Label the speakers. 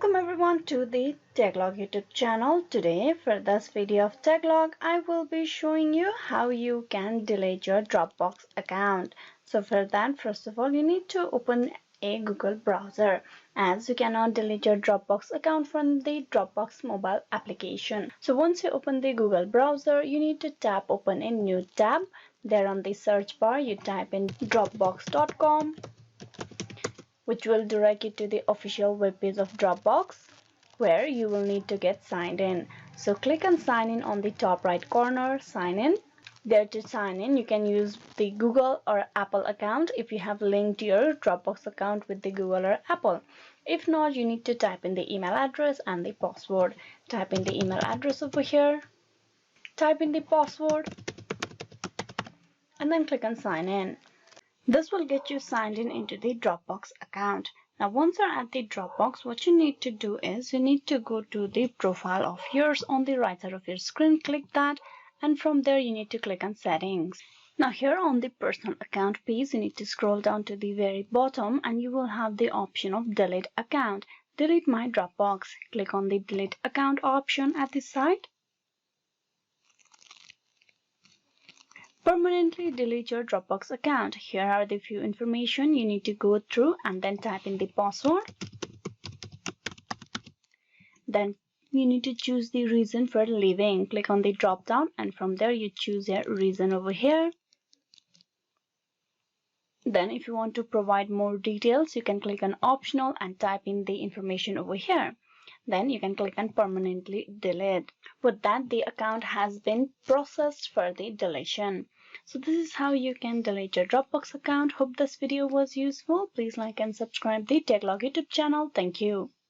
Speaker 1: Welcome everyone to the Techlog YouTube channel. Today for this video of Techlog, I will be showing you how you can delete your Dropbox account. So for that, first of all, you need to open a Google browser, as you cannot delete your Dropbox account from the Dropbox mobile application. So once you open the Google browser, you need to tap open a new tab. There on the search bar, you type in dropbox.com, which will direct you to the official webpage of Dropbox, where you will need to get signed in. So click on sign in on the top right corner, sign in. There to sign in, you can use the Google or Apple account if you have linked your Dropbox account with the Google or Apple. If not, you need to type in the email address and the password. Type in the email address over here, type in the password, and then click on sign in. This will get you signed in into the Dropbox account. Now once you're at the Dropbox, what you need to do is you need to go to the profile of yours on the right side of your screen. Click that, and from there you need to click on settings. Now here on the personal account page, you need to scroll down to the very bottom and you will have the option of delete account. Delete my Dropbox. Click on the delete account option at the side. Permanently delete your Dropbox account. Here are the few information you need to go through, and then type in the password. Then you need to choose the reason for leaving. Click on the drop down, and from there you choose your reason over here. Then if you want to provide more details, you can click on optional and type in the information over here. Then you can click on permanently delete. With that, the account has been processed for the deletion. So this is how you can delete your Dropbox account. Hope this video was useful. Please like and subscribe the Techlog YouTube channel. Thank you.